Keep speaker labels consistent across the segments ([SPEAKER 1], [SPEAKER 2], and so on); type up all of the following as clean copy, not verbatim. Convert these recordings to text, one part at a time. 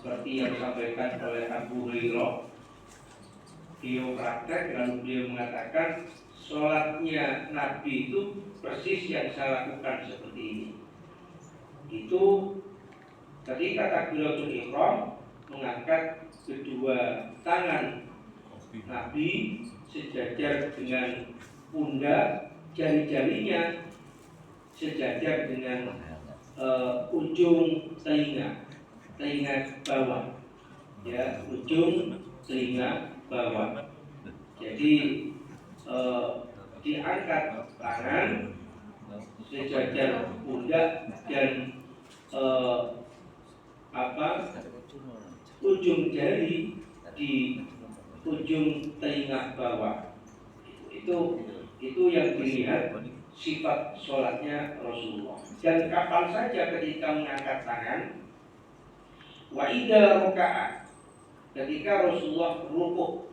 [SPEAKER 1] seperti yang disampaikan oleh Abu Hurairah. Beliau praktek lalu beliau mengatakan sholatnya Nabi itu persis yang saya lakukan seperti ini. Itu ketika takbiratul ihram mengangkat kedua tangan Nabi sejajar dengan pundak, jari-jarinya sejajar dengan ujung telinga bawah, ya, ujung telinga bawah. Jadi diangkat tangan sejajar pundak dan ujung jari di ujung telinga bawah. Itu yang dilihat sifat sholatnya Rasulullah. Dan kapan saja ketika mengangkat tangan, wa idza raka'a, ketika Rasulullah rukuk.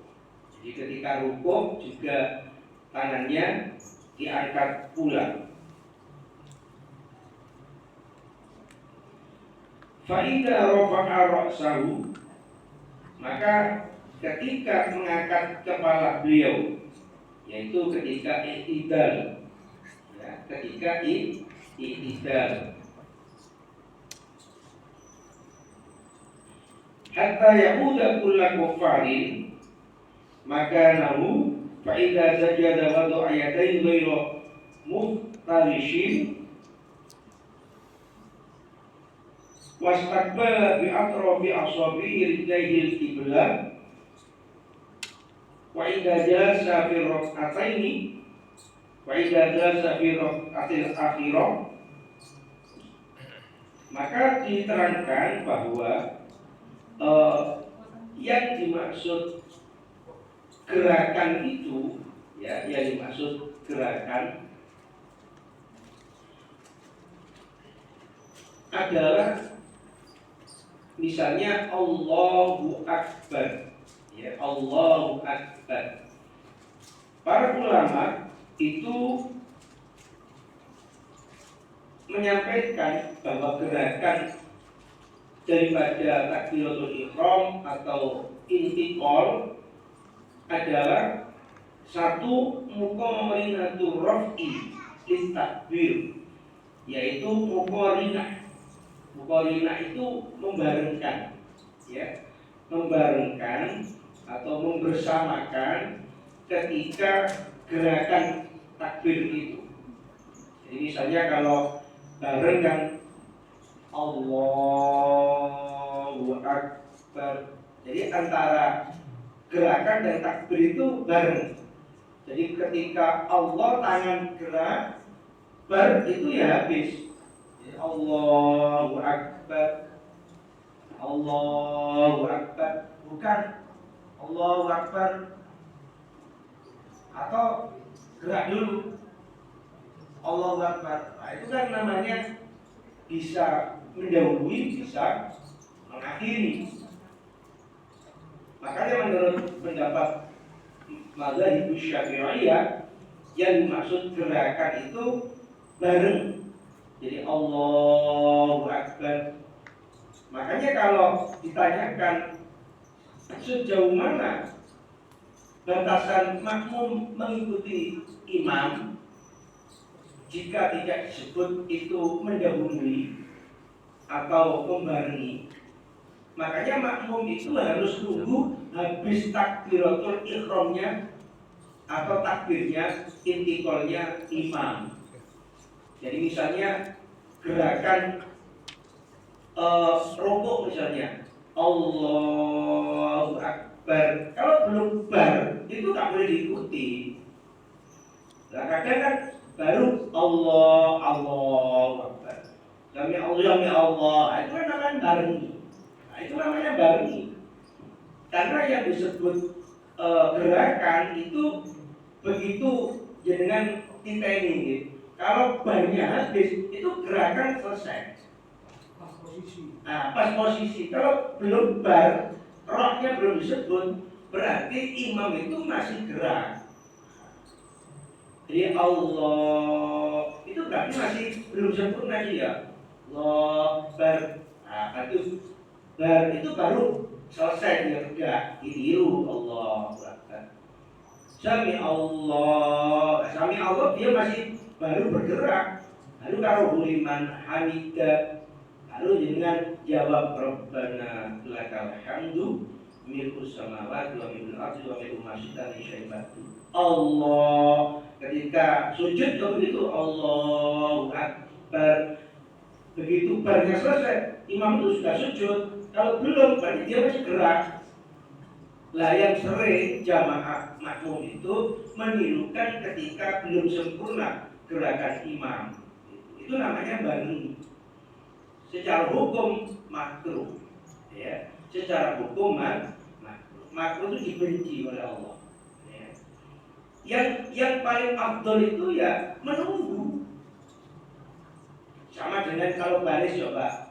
[SPEAKER 1] Jadi ketika rukuk juga tangannya diangkat pula. Fa idza rafa'a ra'sahu, maka ketika mengangkat kepala beliau, yaitu ketika i'tidal, ya, ketika i'tidal, hatta ya'uda kullu kuffarin makanahu, fa idza sajada wada'a yadayhi ghayra muftarishin wastaqbala bi atrafi asabi'i rijlaihi al-qiblah wa idza jalasa fi rak'ataini wa idza jalasa fi rak'atil akhirah. Maka diterangkan bahwa yang dimaksud gerakan itu, ya, yang dimaksud gerakan adalah misalnya Allahu Akbar, ya, Allahu Akbar. Para ulama itu menyampaikan bahwa gerakan daripada takbiratul ihram atau intiqal adalah satu muqarinatul raf'i litakbir, yaitu muqarinah. Muqarinah itu membarengkan, ya, membarengkan atau membersamakan ketika gerakan takbir itu. Jadi misalnya kalau bareng kan Allahu Akbar, jadi antara gerakan dan takbir itu bareng. Jadi ketika Allah tangan gerak, bar itu ya habis. Jadi Allahu Akbar, Allahu Akbar, bukan Allahu Akbar atau gerak dulu Allahu Akbar. Nah, itu kan namanya bisa mendahului, bisa mengakhiri. Makanya menurut pendapat mazhab Syafi'iyah, yang dimaksud gerakan itu bareng. Jadi Allahu Akbar. Makanya kalau ditanyakan sejauh mana batasan makmum mengikuti imam, jika tidak disebut itu mendahului atau membarengi, makanya makmum itu harus tunggu habis takbiratul ihramnya atau takbirnya, intiqalnya imam. Jadi misalnya gerakan rukuk misalnya Allahu Akbar, kalau belum bar itu tak boleh diikuti. Nah, kadang kan baru Allahu Akbar, Sami Allah, itu kan namanya barengi. Nah, itu namanya barengi. Karena yang disebut gerakan itu begitu dengan kita ini. Kalau barnya habis, itu gerakan selesai. Pas posisi. Nah, pas posisi. Kalau belum bar, rohnya belum disebut, berarti imam itu masih gerak. Jadi Allah itu berarti masih belum sempurna dia. Allah bar. Nah, itu itu baru selesai dia tegak, ditiru Allahu Akbar. Sami Allah dia masih baru bergerak. Lalu kalau liman hamidah, lalu dengan jawab Rabbana lakal hamdu milku samawati wa milku ardi wa milku ma syi'ta min syai'in ba'du. Allah ketika sujud juga begitu, Allahu Akbar. Begitu barnya selesai, imam itu sudah sujud. Kalau belum, berarti dia masih gerak. Lah yang sering jamaah makmum itu menirukan ketika belum sempurna gerakan imam. Itu namanya bani. Secara hukum makruh, ya. Secara hukum makruh itu dibenci oleh Allah. Ya. Yang paling afdol itu ya menunggu. Sama dengan kalau baris coba.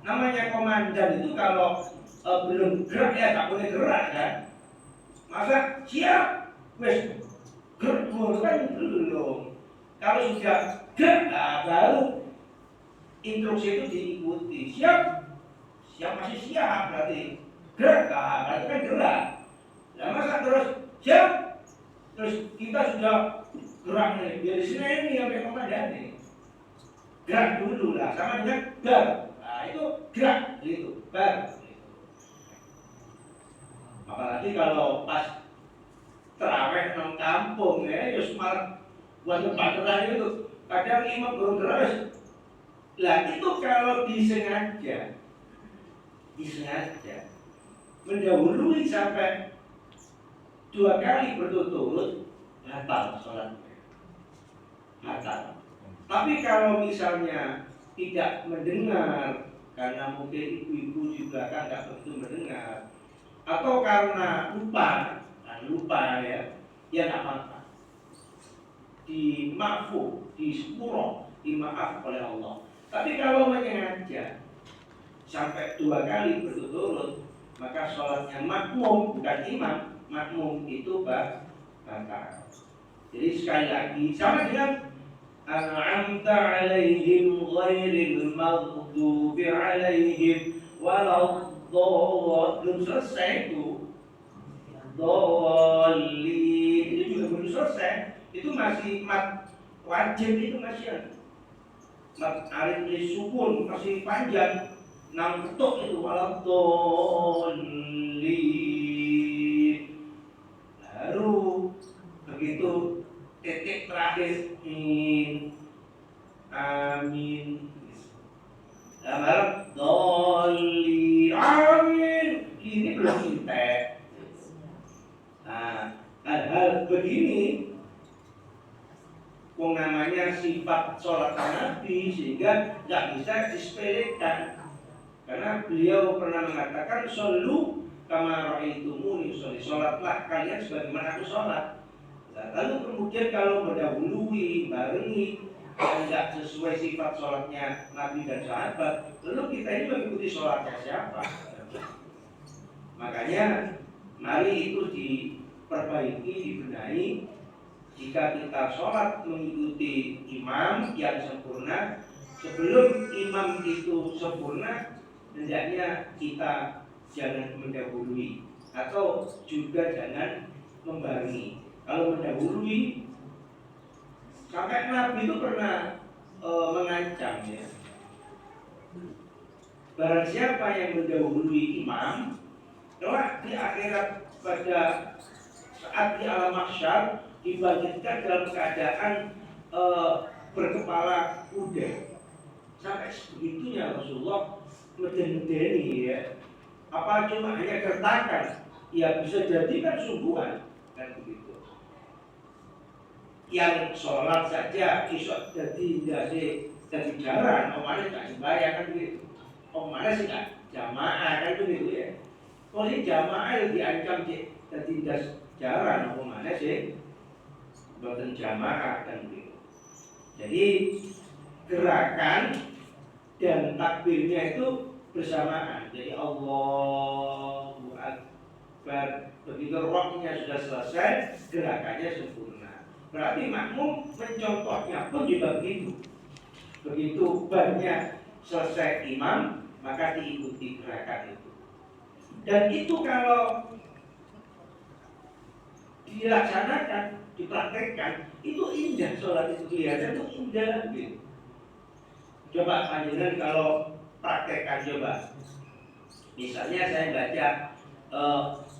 [SPEAKER 1] Namanya komandan itu kalau belum gerak ya tak boleh gerak kan. Masa siap, wes gerak kan belum. Kalau sudah gerak, nah baru instruksi itu diikuti. Siap masih siap berarti gerak, nah berarti kan gerak. Nah masa terus siap, terus kita sudah gerak nih, dari sini ini sampai komandan nih. Gerak dulu lah, sama dengan bar. Nah itu gerak gitu, bar. Apalagi kalau pas terawih nang kampung ya, malah buat tempat itu kadang imam belum terus. Lah itu kalau disengaja mendahului sampai 2 kali berturut-turut batal sholatnya, batal. Tapi kalau misalnya tidak mendengar karena mungkin ibu-ibu juga kan nggak begitu mendengar, atau karena lupa ya nggak apa-apa, di sepuro, dimaaf oleh Allah. Tapi kalau menyengaja sampai 2 kali berturut-turut, maka sholatnya makmum bukan imam, makmum itu batal. Jadi sekali lagi sama dengan an'amta 'alaihim ghairil maghdubi alaihim waladdallin. Belum selesai itu. Dhalin itu juga belum selesai. Itu masih mat wajib, itu masih mat alif sukun masih panjang. 6 ketuk itu waladdallin. Baru begitu titik terakhir amin. Dalam doli amin. Ini belum intek. Nah, hal-hal begini namanya sifat sholat Nabi, sehingga nggak bisa disepelekan. Karena beliau pernah mengatakan shollu kama ra'aitumuni usolli, sholatlah kalian sebagaimana aku sholat. Lalu kemudian kalau mendahului, barengi yang tidak sesuai sifat sholatnya Nabi dan sahabat, lalu kita ini mengikuti sholatnya siapa? Makanya mari itu diperbaiki, dibenahi. Jika kita sholat mengikuti imam yang sempurna, sebelum imam itu sempurna, hendaknya kita jangan mendahului atau juga jangan membarengi. Kalau mendahului, sampai Nabi itu pernah mengancam ya, barang siapa yang mendahului imam, kelak di akhirat pada saat di alam mahsyar dibangkitkan dalam keadaan berkepala kuda. Sampai sebegitunya Rasulullah meden-medeni ya. Apa cuma hanya gertakan? Ya bisa jadi kan sungguhan kan begitu. Yang sholat saja isok jadi jarang, mana nggak sembahyang kan begitu. Mana sih nggak jamaah kan begitu ya. Kalau ini jamaah diancam jadi jarang, mana sih buatan jamaah kan begitu. Jadi gerakan dan takbirnya itu bersamaan. Jadi Allahu Akbar, begitu rohnya sudah selesai, gerakannya sempurna. Berarti makmum mencontohnya pun juga begitu. Begitu banyak selesai imam, maka diikuti gerakan itu. Dan itu kalau dilaksanakan, dipraktekkan, itu indah. Sholat itu kelihatan itu indah gitu. Coba panjenengan kalau praktekkan coba. Misalnya saya baca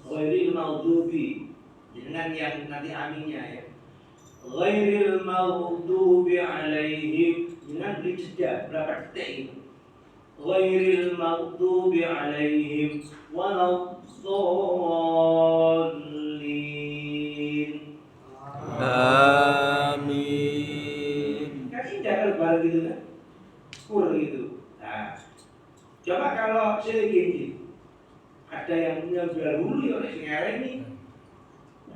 [SPEAKER 1] ghairil maghdubi dengan yang nanti aminnya ya. Ghairil maghdubi alaihim dengan beri jeda berapa detik itu. Ghairil maghdubi alaihim waladdallin.
[SPEAKER 2] Amin.
[SPEAKER 1] Kan indah kalau bareng gitu kan. Kur gitu. Nah, coba kalau sedikit ada yang punya dahulu oleh sengaja ini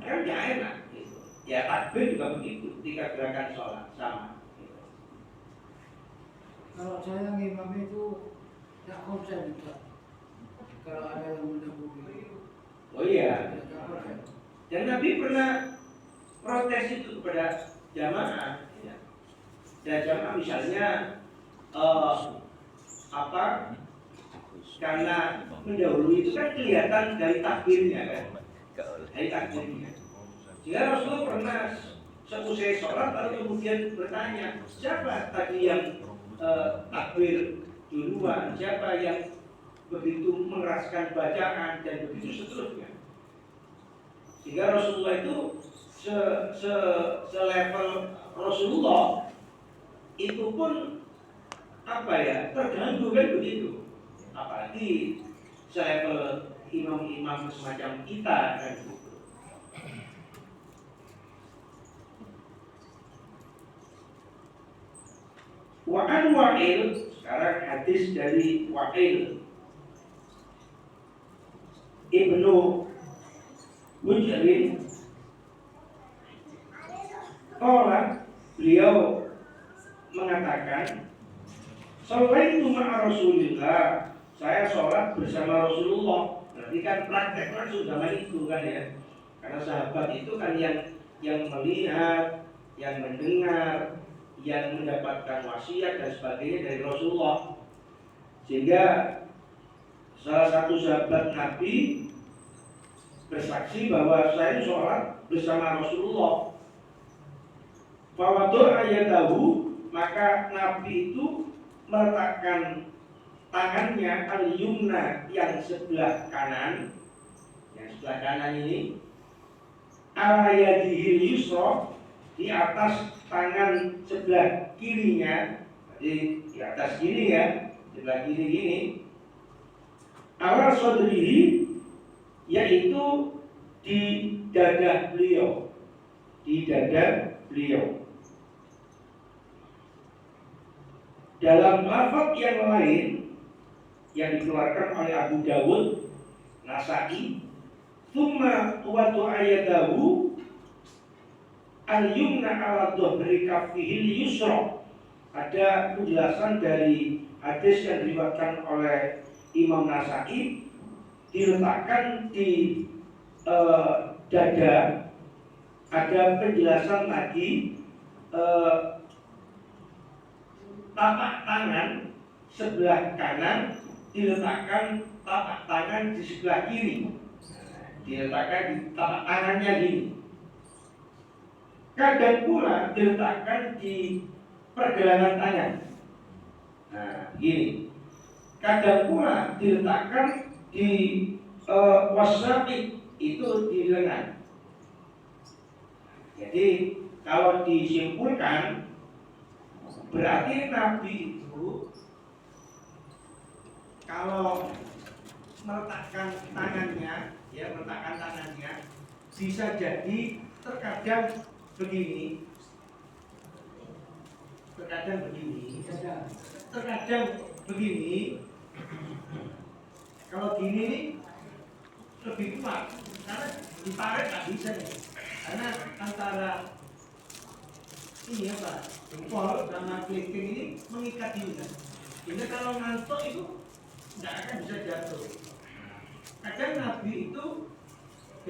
[SPEAKER 1] kan gak enak gitu. Ya takbir juga begitu ketika gerakan sholat sama gitu.
[SPEAKER 3] Kalau saya ngimam itu tidak konsen Pak. Kalau ada yang mendahului.
[SPEAKER 1] Oh iya.
[SPEAKER 3] Tidak konsen.
[SPEAKER 1] Dan Nabi pernah protes itu kepada jamaah ya. Dan jamaah misalnya karena mendahului itu kan kelihatan dari takbirnya kan. Dari takbirnya. Sehingga Rasulullah pernah seusai sholat lalu kemudian bertanya, siapa tadi yang takbir duluan, siapa yang begitu mengeraskan bacaan dan begitu seterusnya. Sehingga Rasulullah itu selevel Rasulullah itu pun terganggu kan begitu. Apalagi selevel imam-imam semacam kita kan gitu. Wa'an Wa'il, sekarang hadis dari Wa'il Ibnu Mujrim. Beliau mengatakan, "Sholaitu ma'a Rasulillah." Saya sholat bersama Rasulullah. Berarti kan praktek langsung zaman itu kan ya. Karena sahabat itu kan yang melihat, yang mendengar, yang mendapatkan wasiat dan sebagainya dari Rasulullah. Sehingga salah satu sahabat Nabi bersaksi bahwa saya sholat bersama Rasulullah. Fawadur ayatahu, maka Nabi itu meletakkan tangannya al-yumna yang sebelah kanan ini ala yadihil yusra, di atas tangan sebelah kirinya, jadi di atas kiri ya, sebelah kiri gini, ala sodrihi, yaitu di dada beliau, Dalam lafaz yang lain yang dikeluarkan oleh Abu Dawud, Nasa'i, "Tsumma wada'a yadahu al-yumna 'ala dhahri kaffihil yusra." Ada penjelasan dari hadis yang diriwayatkan oleh Imam Nasa'i, diletakkan di dada. Ada penjelasan lagi tapak tangan sebelah kanan diletakkan tapak tangan di sebelah kiri, diletakkan di tapak tangannya gini. Kadang pula diletakkan di pergelangan tangan, nah gini. Kadang pula diletakkan di wasaqi, itu di lengan. Jadi kalau disimpulkan, berarti Nabi itu kalau meletakkan tangannya bisa jadi terkadang begini, terkadang begini. Kalau gini nih lebih kuat, karena ditarik nggak bisa nih, karena antara ini jempol sama kelingking ini mengikat di lengan. Jadi kalau ngantuk itu nggak akan bisa jatuh. Kadang Nabi itu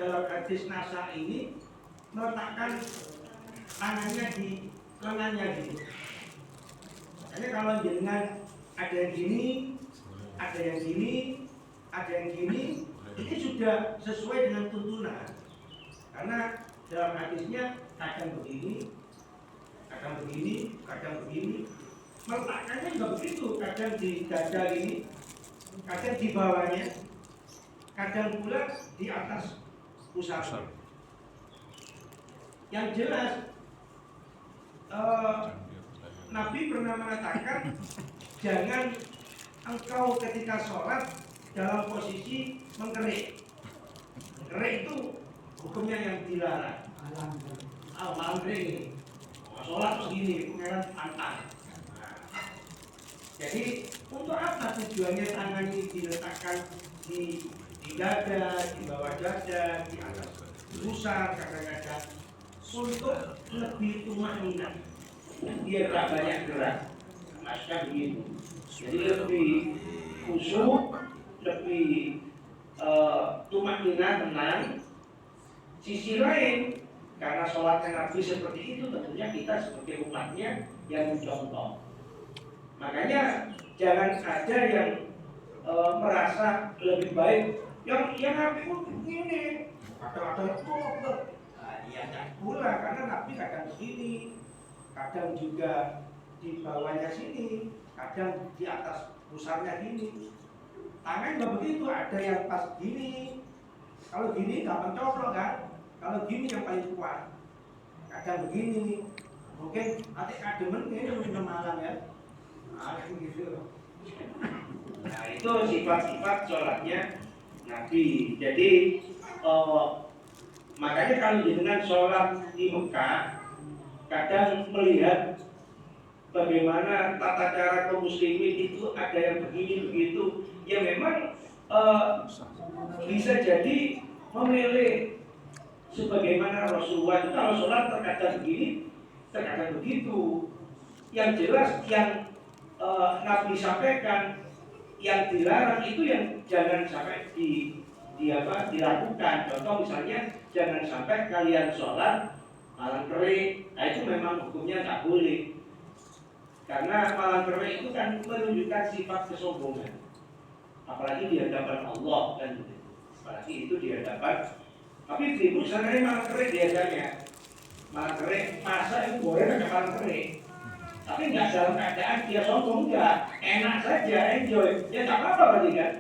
[SPEAKER 1] dalam hadis Nasa ini meletakkan tangannya di lengannya gitu. Makanya kalau jenengan ada yang gini, ada yang gini, ada yang gini, ini sudah sesuai dengan tuntunan. Karena dalam hadisnya kadang begini, kadang begini, kadang begini. Meletakkannya juga begitu, kadang di dada ini, kadang di bawahnya, kadang pula di atas pusar. Yang jelas Nabi pernah mengatakan jangan engkau ketika sholat dalam posisi mengkerik. Mengkerik itu hukumnya yang dilarang. Malam kering ini. Sholat begini, pengeran pantang. Jadi untuk apa tujuannya tangan ini diletakkan di dada, di bawah dada, di atas pusar kadang-kadang untuk lebih tumaninah, biar tak banyak gerak, maksudnya begitu. Jadi lebih khusyuk, lebih tumaninah, tenang. Sisi lain, karena sholatnya Nabi seperti itu, tentunya kita sebagai umatnya yang mencontoh. Makanya jangan ada yang merasa lebih baik yang Nabi pun begini, kadang-kadang ya tak pula, karena Nabi kadang begini, kadang juga di bawahnya sini, kadang di atas pusarnya gini. Tangan juga begitu, ada yang pas gini, kalau gini gampang coplok kan, kalau gini yang paling kuat. Kadang begini, mungkin atik kademen ini udah malam ya. Gitu. Nah itu sifat-sifat sholatnya Nabi. Jadi makanya kalau dengan sholat di Mekah kadang melihat bagaimana tata cara kaum muslimin itu ada yang begini begitu, ya memang bisa jadi memilih sebagaimana Rasulullah itu kalau sholat terkadang begini, terkadang begitu. Yang jelas yang Nabi sampaikan, yang dilarang itu yang jangan sampai dilakukan. Contoh misalnya jangan sampai kalian sholat malam kering. Nah itu memang hukumnya nggak boleh. Karena malam kering itu kan menunjukkan sifat kesombongan. Apalagi di hadapan Allah kan. Apalagi itu di hadapan. Tapi di misalnya malam kering biasanya malam kering, masa itu boleh pakai malam kering. Tapi nggak dalam keadaan dia sombong, enggak, enak saja, enjoy, ya nggak apa-apa berarti kan?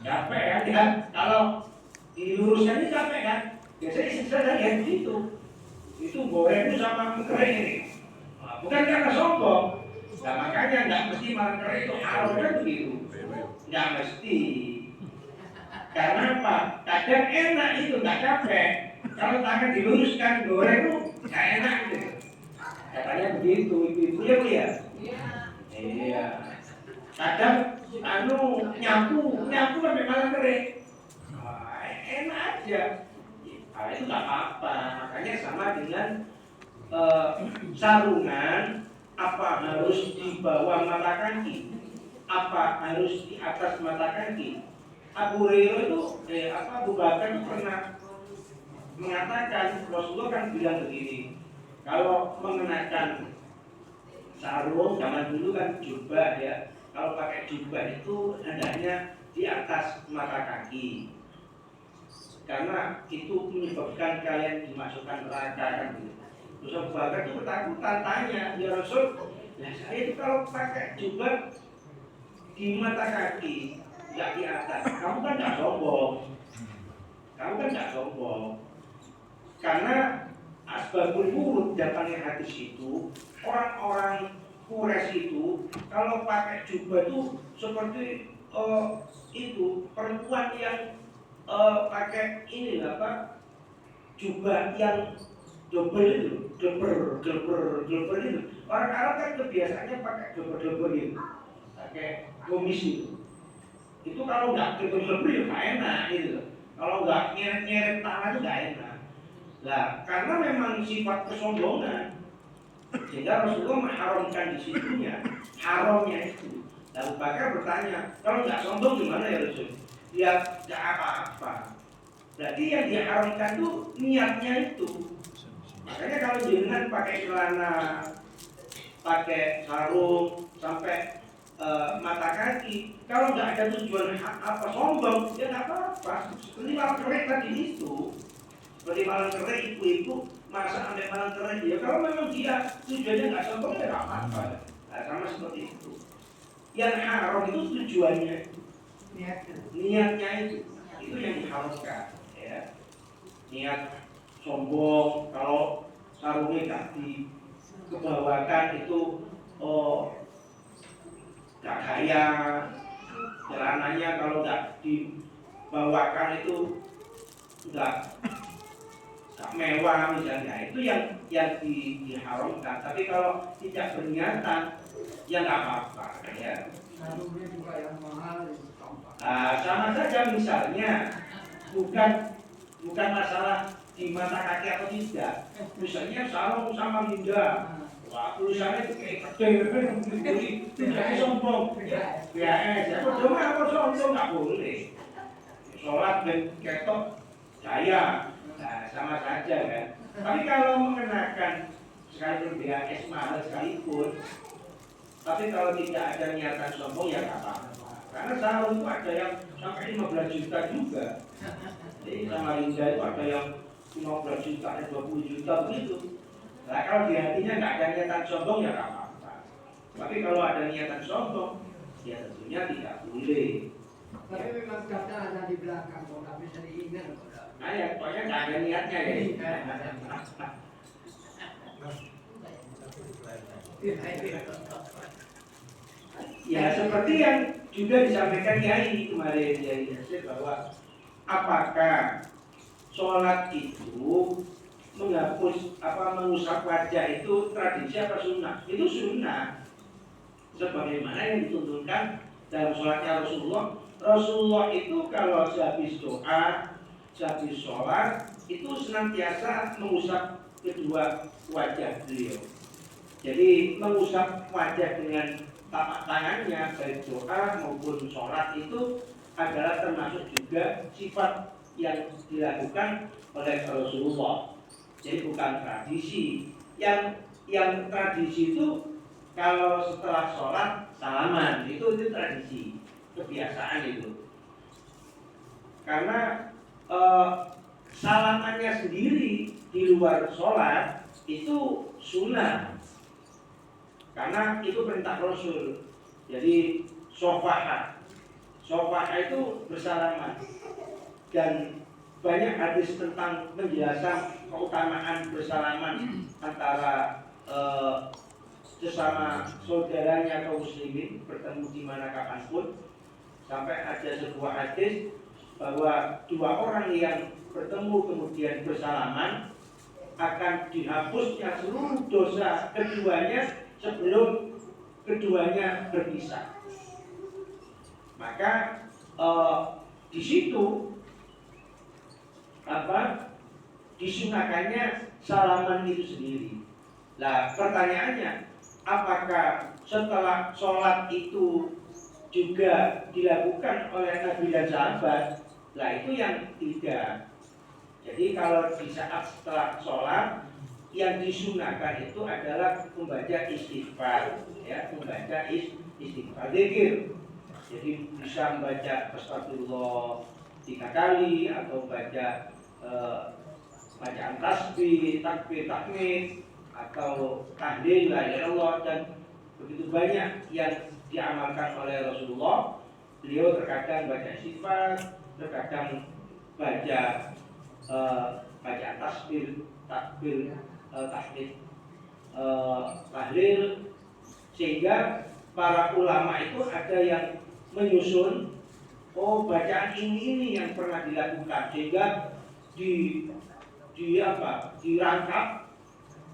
[SPEAKER 1] Capek kan? Ya, kalau diluruskan ini capek kan? Biasanya istri lihat itu goreng itu sama kering ini, bukan karena sombong. Nah makanya nggak mesti malam kering itu haram kan begitu, nggak mesti. Karena apa? Kadang enak itu nggak capek. Kalau tangan diluruskan goreng itu nggak enak gitu. Katanya begitu, ibu ya Bu ya? Iya. Kadang nyapu sampai malam kering. Enak aja. Nah, itu nggak apa-apa. Makanya sama dengan sarungan, apa harus di bawah mata kaki, apa harus di atas mata kaki. Abu Hurairah itu, Abu Bakar itu pernah mengatakan, Rasulullah kan bilang begini. Kalau mengenakan sarung zaman dulu kan jubah ya. Kalau pakai jubah itu hendaknya di atas mata kaki. Karena itu menyebabkan kalian dimasukkan neraka kan gitu. Terus Abu Bakar itu ketakutan tanya, ya Rasul, nah saya itu kalau pakai jubah di mata kaki, nggak di atas. Kamu kan nggak sombong. Karena asbabul wurud datangnya hadis itu, orang-orang Quraisy itu kalau pakai jubah itu seperti itu perempuan yang pakai ini jubah yang double itu, gelber itu. Orang Arab kan kebiasaannya pakai gelber itu, pakai gamis itu. Itu kalau nggak gelber ya nggak enak gitu. Kalau nggak nyeret tangan itu nggak enak. Nah, karena memang sifat kesombongan, sehingga Rasulullah mengharamkan di situnya, haramnya itu. Lalu Bakar bertanya, kalau nggak sombong gimana ya Rasul? Ya nggak apa-apa. Berarti yang diharamkan itu niatnya itu. Makanya kalau jenengan pakai celana, pakai sarung, sampai mata kaki. Kalau nggak ada tujuan apa sombong, ya nggak apa-apa. Seperti malam kerik tadi itu, seperti malam kerik ibu-ibu masak sampai malam kerik ya. Kalau memang dia tujuannya nggak sombong ya nggak apa-apa. Nah, sama seperti itu. Yang haram itu tujuannya, niatnya itu yang diharamkan. Ya. Niat sombong, kalau sarungnya nggak dikebawakan itu nggak kaya, celananya kalau nggak dibawakan itu nggak mewah misalnya, itu yang diharamkan. Tapi kalau tidak berniatan ya nggak apa-apa ya.
[SPEAKER 3] Sarungnya juga yang mahal itu tampak.
[SPEAKER 1] Sama saja misalnya bukan masalah di mata kaki atau tidak. Misalnya sarung sama Linda, wah tulisannya kayak kecil, tidak sombong. Ya, cuma apa sombong nggak boleh. Sholat dan ketok saya, sama saja kan. Tapi kalau mengenakan sekalipun BHS mahal sekalipun, tapi kalau tidak ada niatan sombong ya nggak apa-apa. Karena sarung itu ada yang sampai 15 juta juga. Jadi sama Linda itu ada yang 15 juta, ada 20 juta begitu. Nah kalau di hatinya nggak ada niatan sombong ya nggak apa-apa. Tapi kalau ada niatan sombong, ya tentunya tidak boleh.
[SPEAKER 3] Tapi memang daftar ada di belakang, kok nggak bisa diingat.
[SPEAKER 1] Nah ya, pokoknya nggak ada niatnya ya. Ya seperti yang juga disampaikan Kiai kemarin Kiai Yasir, bahwa apakah sholat itu mengusap wajah itu tradisi apa sunnah? Itu sunnah, sebagaimana yang dituntunkan dalam sholatnya Rasulullah. Rasulullah itu kalau sehabis doa, sehabis sholat itu senantiasa mengusap kedua wajah beliau. Jadi mengusap wajah dengan tapak tangannya baik doa maupun sholat itu adalah termasuk juga sifat yang dilakukan oleh Rasulullah. Jadi bukan tradisi. Yang tradisi itu kalau setelah sholat salaman, itu tradisi, kebiasaan itu. Karena salamannya sendiri di luar sholat itu sunnah. Karena itu perintah Rasul. Jadi sofah itu bersalaman. Dan banyak hadis tentang penjelasan keutamaan bersalaman antara sesama saudaranya kaum muslimin bertemu di mana kapanpun. Sampai ada sebuah hadis bahwa dua orang yang bertemu kemudian bersalaman akan dihapusnya seluruh dosa keduanya sebelum keduanya berpisah. Maka di situ disunahkannya salaman itu sendiri. Nah pertanyaannya, apakah setelah sholat itu juga dilakukan oleh Nabi dan sahabat? Nah itu yang tidak. Jadi kalau di saat setelah sholat yang disunahkan itu adalah membaca istighfar, ya, membaca istighfar, zikir. Jadi bisa membaca astagfirullah 3 kali atau baca bacaan tasbih, takbir, tahmid atau tahlil la ilaha illallah, dan begitu banyak yang diamalkan oleh Rasulullah. Beliau terkadang baca istighfar, terkadang baca bacaan tasbih, takbir, tahmid, tahlil, sehingga para ulama itu ada yang menyusun bacaan ini yang pernah dilakukan, sehingga dirangkap,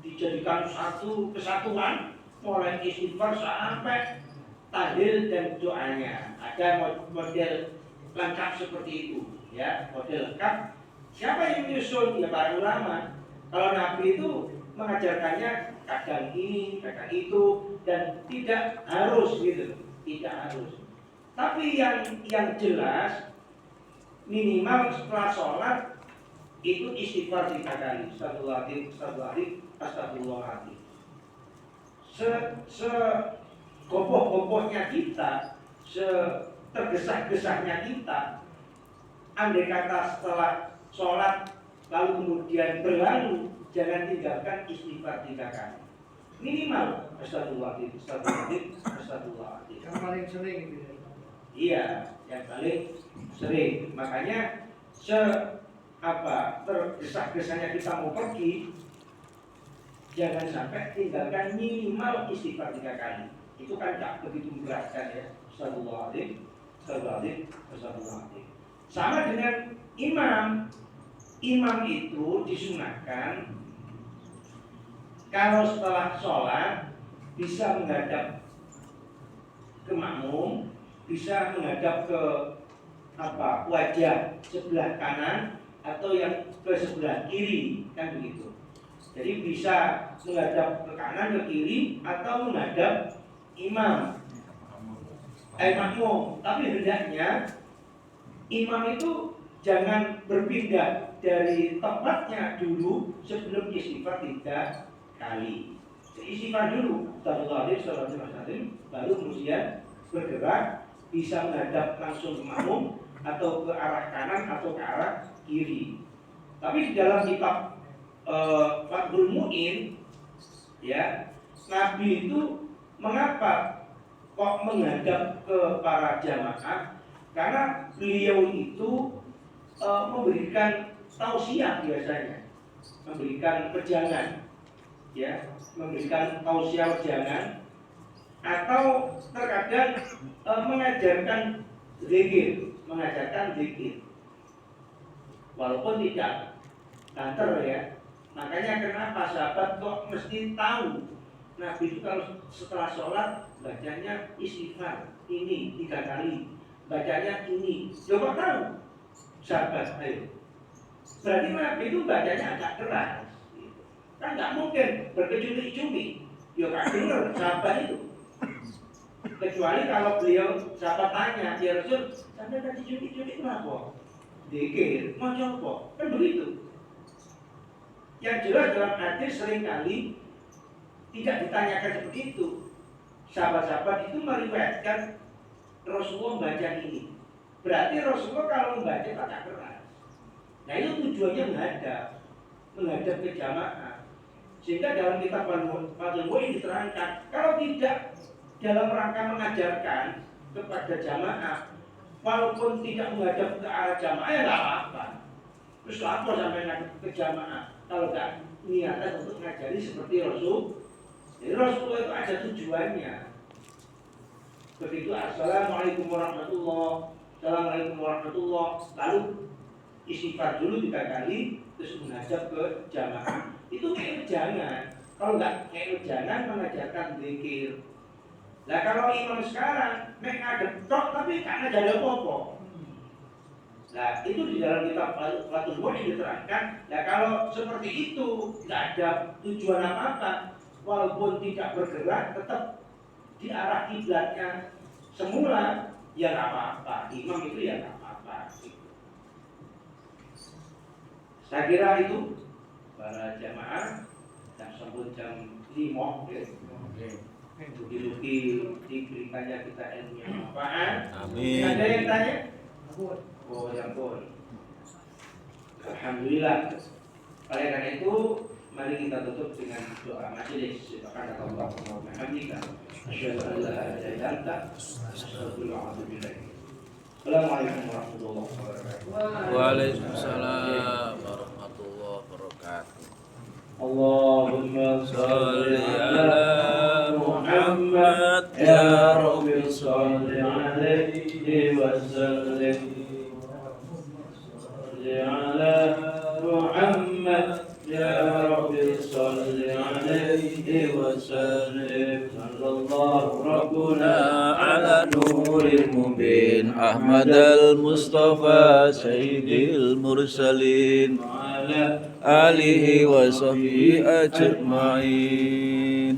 [SPEAKER 1] dijadikan satu kesatuan mulai istighfar sampai tahlil dan doanya. Ada model lengkap seperti itu, ya, model lengkap. Siapa yang menyusun? Ya para ulama. Kalau Nabi itu mengajarkannya kadang ini, kadang itu, dan tidak harus gitu, tidak harus. Tapi yang jelas minimal setelah sholat itu istighfar 3 kali. Astagfirullahaladzim, astagfirullahaladzim. kokoh-kokohnya kita, tergesa-gesahnya kita, andai kata setelah sholat lalu kemudian berlalu, jangan tinggalkan istighfar 3 kali. Minimal astagfirullahaladzim, astagfirullahaladzim, astagfirullahaladzim.
[SPEAKER 3] Yang paling sering itu ya.
[SPEAKER 1] Iya, yang paling sering. Makanya tergesa-gesahnya kita mau pergi, jangan sampai tinggalkan minimal istighfar 3 kali. Itu kan tak begitu memberatkan ya. Astagfirullahaladzim, astagfirullahaladzim, astagfirullahaladzim. Sama dengan imam. Imam itu disunahkan kalau setelah sholat bisa menghadap ke makmum, bisa menghadap ke wajah sebelah kanan atau yang ke sebelah kiri, kan begitu. Jadi bisa menghadap ke kanan, ke kiri atau menghadap imam, makmum. Tapi hendaknya imam itu jangan berpindah dari tempatnya dulu sebelum istighfar 3 kali. Jadi istighfar dulu, astagfirullahaladzim, baru kemudian bergerak, bisa menghadap langsung ke makmum atau ke arah kanan atau ke arah kiri. Tapi di dalam kitab Fathul Mu'in, ya, Nabi itu mengapa kok menghadap ke para jamaah? Karena beliau itu memberikan tausiah biasanya, memberikan pejangan, ya, memberikan tausiah pejangan, atau terkadang mengajarkan zikir, walaupun tidak banter ya. Makanya kenapa sahabat kok mesti tahu Nabi itu kalau setelah sholat bacanya istighfar ini 3 kali, bacanya ini. Coba tahu sahabat, ayo. Berarti Nabi itu bacanya agak keras. Kan nggak mungkin berkecumi-cumi. Ya nggak dengar sahabat itu. Kecuali kalau beliau sahabat tanya, ya Rasul, sampai tadi cumi-cumi kenapa? Dikir, mau coba, kan begitu. Yang jelas dalam hadis seringkali tidak ditanyakan seperti itu. Sahabat-sahabat itu meriwayatkan Rasulullah baca ini. Berarti Rasulullah kalau membaca agak keras. Nah itu tujuannya menghadap ke jamaah. Sehingga dalam kitab Fathul Mu'in diterangkan, kalau tidak dalam rangka mengajarkan kepada jamaah, walaupun tidak menghadap ke arah jamaah ya nggak apa-apa. Terus apa sampai menghadap ke jamaah kalau nggak niatan untuk mengajari seperti Rasul? Jadi Rasulullah itu ada tujuannya. Begitu assalamualaikum warahmatullahi, assalamualaikum warahmatullahi, lalu istighfar dulu 3 kali, terus menghadap ke jamaah. Itu kayak jangan. Kalau nggak kayak jangan mengajarkan zikir. Nah kalau imam sekarang mek ngadep tok tapi karena ada apa-apa. Nah itu di dalam kitab Fathul Mu'in diterangkan. Nah kalau seperti itu tidak ada tujuan apa-apa, walaupun tidak bergerak tetap di arah kiblatnya semula, ya nggak apa-apa. Imam itu ya nggak apa-apa. Saya kira itu para jamaah yang sebut jam 5 ya. Rugi-rugi diberikannya kita ilmu yang manfaat.
[SPEAKER 2] Amin.
[SPEAKER 1] Ada yang tanya?
[SPEAKER 3] Oh,
[SPEAKER 1] ya ampun. Alhamdulillah. Oleh karena itu, mari kita tutup dengan doa majelis. Subhanallah wa bihamdika, asyhadu an la ilaha illa anta, astaghfiruka wa atubu ilaik. Assalamualaikum warahmatullahi wabarakatuh.
[SPEAKER 2] Waalaikumsalam warahmatullahi wabarakatuh.
[SPEAKER 1] Allahumma
[SPEAKER 2] Sholli ala Muhammad ya Rabbi
[SPEAKER 1] sholli alaihi wa sallim. Sholli ala Muhammad ya Rabbi sholli alaihi wa sallim. Sallallahu rabbuna
[SPEAKER 2] ala nuril mubin Ahmad al-Mustafa Sayyidil Mursalin alihi wa sahbihi ajma'in.